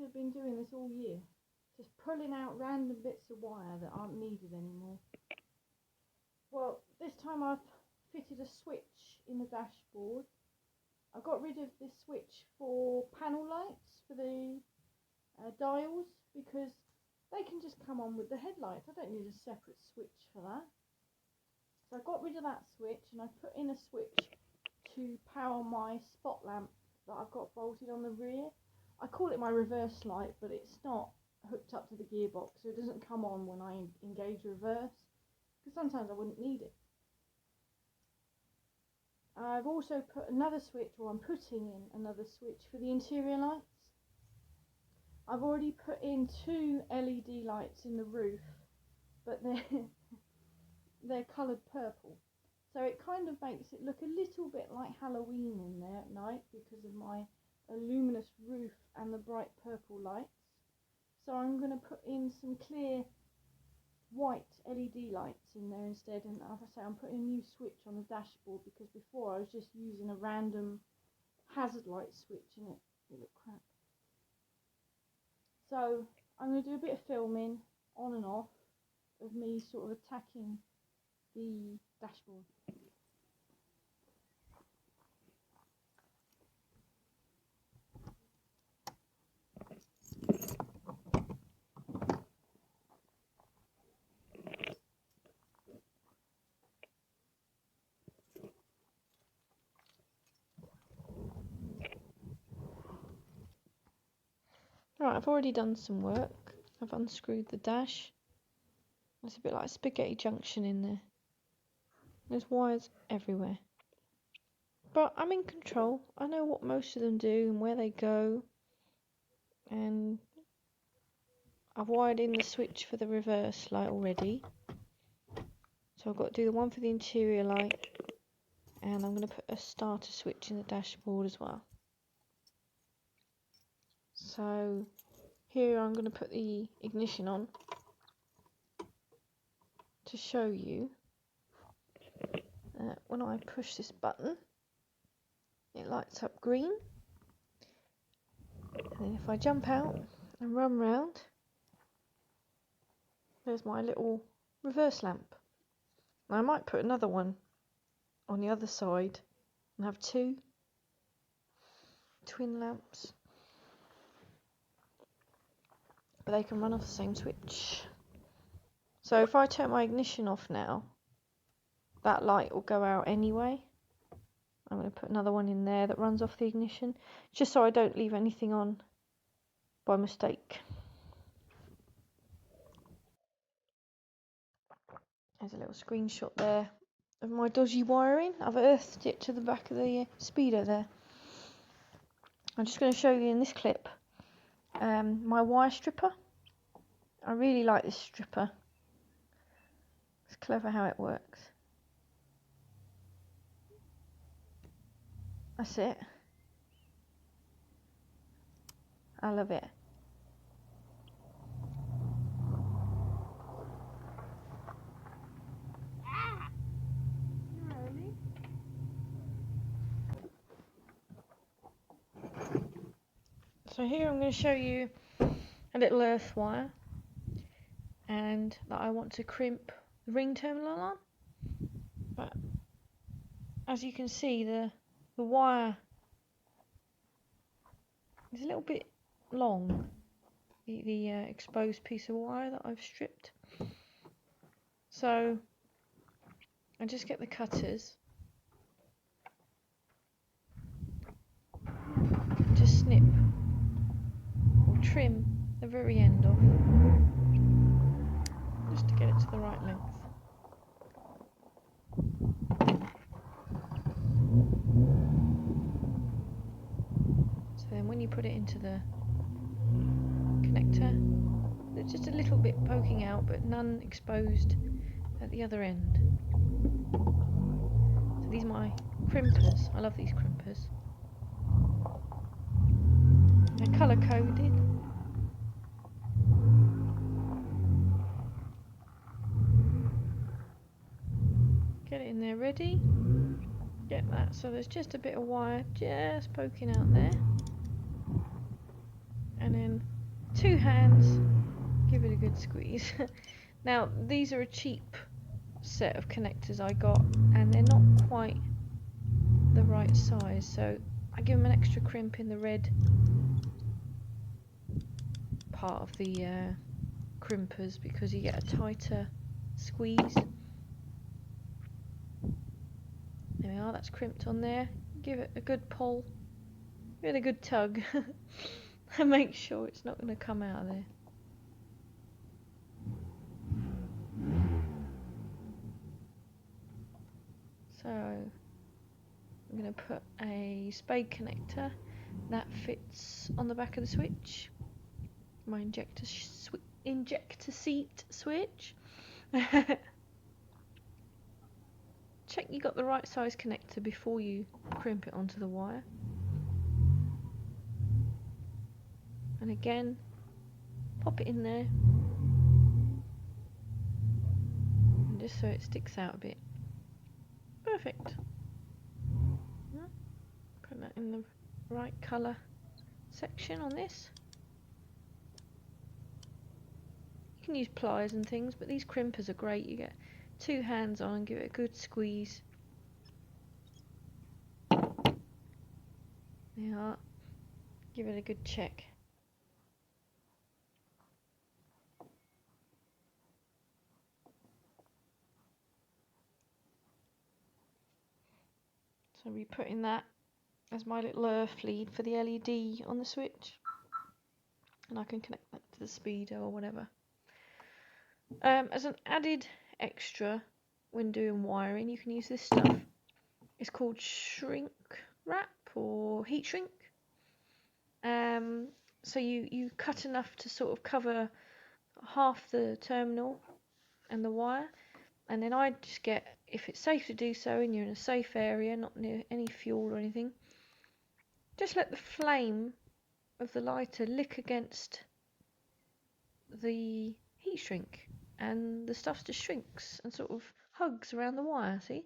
to have been doing this all year. Just pulling out random bits of wire that aren't needed anymore. Well, this time I've fitted a switch in the dashboard. I got rid of this switch for panel lights for the dials, because they can just come on with the headlights. I don't need a separate switch for that. So I got rid of that switch and I put in a switch to power my spot lamp that I've got bolted on the rear. I call it my reverse light, but it's not hooked up to the gearbox, so it doesn't come on when I engage reverse, because sometimes I wouldn't need it. I've also put another switch, or I'm putting in another switch for the interior lights. I've already put in 2 LED lights in the roof, but they're coloured purple. So it kind of makes it look a little bit like Halloween in there at night because of my luminous roof and the bright purple lights. So I'm going to put in some clear white LED lights in there instead, and as I say, I'm putting a new switch on the dashboard because before I was just using a random hazard light switch and it looked crap. So I'm going to do a bit of filming on and off of me sort of attacking the dashboard. Right, I've already done some work. I've unscrewed the dash. There's a bit like a spaghetti junction in there. There's wires everywhere. But I'm in control. I know what most of them do and where they go. And I've wired in the switch for the reverse light already. So I've got to do the one for the interior light. And I'm going to put a starter switch in the dashboard as well. So here I'm going to put the ignition on to show you that when I push this button, it lights up green. And then if I jump out and run round, there's my little reverse lamp. Now I might put another one on the other side and have 2 twin lamps, but they can run off the same switch. So if I turn my ignition off now, that light will go out anyway. I'm going to put another one in there that runs off the ignition, just so I don't leave anything on by mistake. There's a little screenshot there of my dodgy wiring. I've earthed it to the back of the speedo there. I'm just going to show you in this clip my wire stripper. I really like this stripper. It's clever how it works. That's it. I love it. Really? So here I'm going to show you a little earth wire, and that I want to crimp the ring terminal on. But as you can see, the wire is a little bit long, the exposed piece of wire that I've stripped. So I just get the cutters, just snip or trim the very end off, just to get it to the right length. So then when you put it into the connector, there's just a little bit poking out, but none exposed at the other end. So these are my crimpers. I love these crimpers. They're colour coded. Get it in there ready. Get that. So there's just a bit of wire just poking out there. And then 2 hands, give it a good squeeze. Now these are a cheap set of connectors I got, and they're not quite the right size, so I give them an extra crimp in the red part of the crimpers because you get a tighter squeeze. There we are, that's crimped on there. Give it a good pull, give it a good tug and make sure it's not going to come out of there. So I'm going to put a spade connector that fits on the back of the switch, my injector seat switch. Check you got the right size connector before you crimp it onto the wire. And again, pop it in there, and just so it sticks out a bit. Perfect. Put that in the right colour section on this. You can use pliers and things, but these crimpers are great. You get 2 hands on and give it a good squeeze. There you are. Give it a good check. So we put in that as my little earth lead for the LED on the switch, and I can connect that to the speedo or whatever. As an added extra when doing wiring, you can use this stuff. It's called shrink wrap or heat shrink. So you cut enough to sort of cover half the terminal and the wire, and then I just get, if it's safe to do so and you're in a safe area, not near any fuel or anything, just let the flame of the lighter lick against the heat shrink, and the stuff just shrinks and sort of hugs around the wire. See,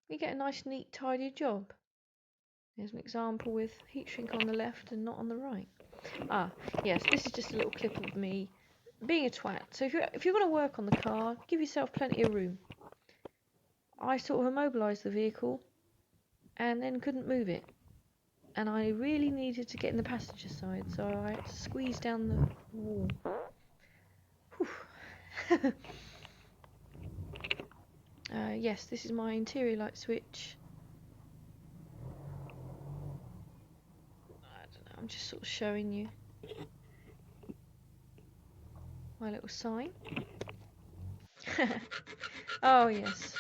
you get a nice neat tidy job. There's an example with heat shrink on the left and not on the right. Ah yes, this is just a little clip of me being a twat. So if you're going to work on the car, give yourself plenty of room. I sort of immobilised the vehicle and then couldn't move it, and I really needed to get in the passenger side, so I had to squeeze down the wall. Yes, this is my interior light switch. I don't know, I'm just sort of showing you my little sign. Oh yes,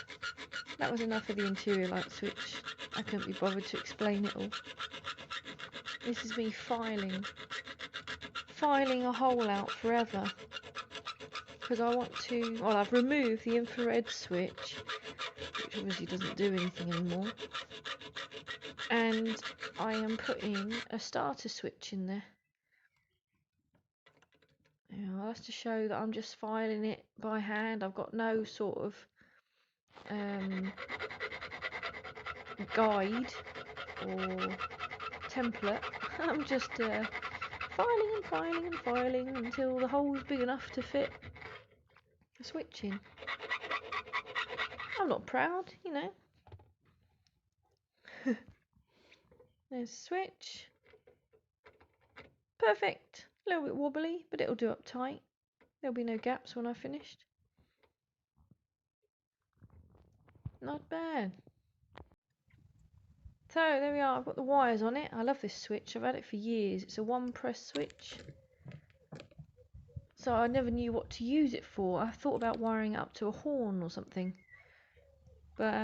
that was enough of the interior light switch. I couldn't be bothered to explain it all. This is me filing a hole out forever, because I want to, well, I've removed the infrared switch, which obviously doesn't do anything anymore, and I am putting a starter switch in there. Yeah, that's to show that I'm just filing it by hand. I've got no sort of guide or template. I'm just filing and filing and filing until the hole's big enough to fit a switch in. I'm not proud, you know. There's the switch. Perfect. A little bit wobbly, but it'll do up tight. There'll be no gaps when I've finished. Not bad. So there we are, I've got the wires on it. I love this switch, I've had it for years. It's a one press switch, so I never knew what to use it for. I thought about wiring it up to a horn or something, but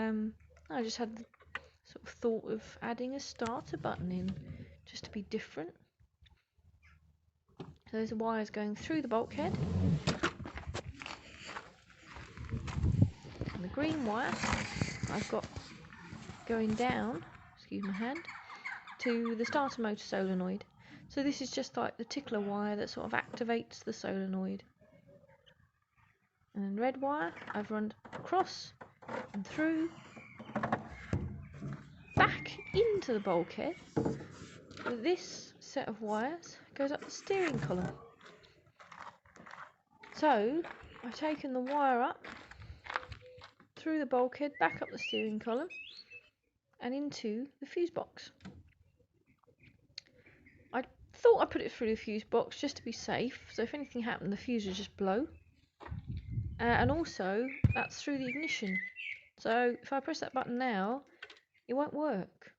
I just had the sort of thought of adding a starter button in, just to be different. So there's the wires going through the bulkhead, and the green wire I've got going down, excuse my hand, to the starter motor solenoid. So this is just like the tickler wire that sort of activates the solenoid. And then red wire I've run across and through, back into the bulkhead. This set of wires goes up the steering column. So I've taken the wire up through the bulkhead, back up the steering column and into the fuse box. I thought I put it through the fuse box just to be safe, so if anything happened the fuse would just blow. And also that's through the ignition, so if I press that button now it won't work.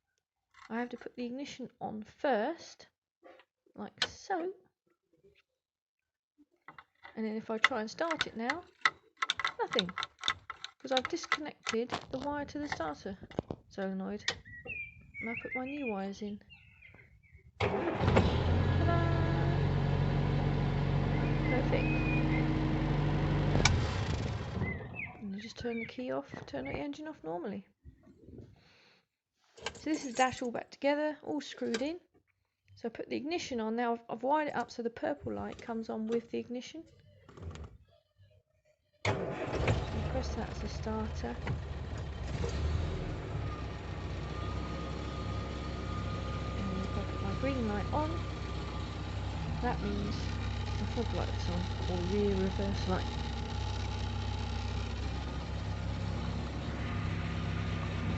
I have to put the ignition on first, like so, and then if I try and start it now, nothing, because I've disconnected the wire to the starter solenoid and I put my new wires in. Ta-da! Perfect. And you just turn the key off, turn the engine off normally. So this is the dash all back together, all screwed in. So I put the ignition on now. I've wired it up so the purple light comes on with the ignition. You press that as a starter. And if I put my green light on, that means the fog light's on, or rear reverse light.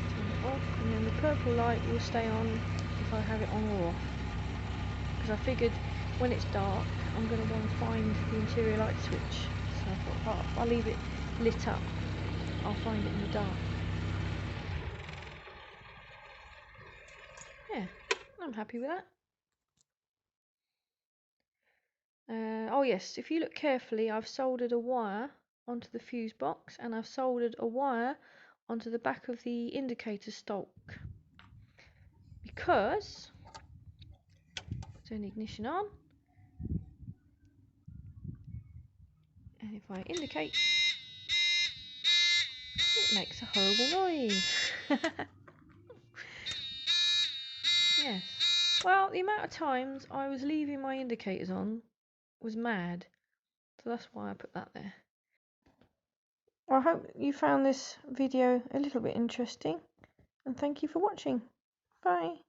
Turn it off, and then the purple light will stay on if I have it on or off. Because I figured when it's dark I'm going to want to find the interior light switch, so I thought, oh, if I leave it lit up I'll find it in the dark. Yeah, I'm happy with that. Oh yes, if you look carefully, I've soldered a wire onto the fuse box and I've soldered a wire onto the back of the indicator stalk, because turn the ignition on, and if I indicate, it makes a horrible noise. Yes. Well, the amount of times I was leaving my indicators on was mad, so that's why I put that there. Well, I hope you found this video a little bit interesting, and thank you for watching. Bye.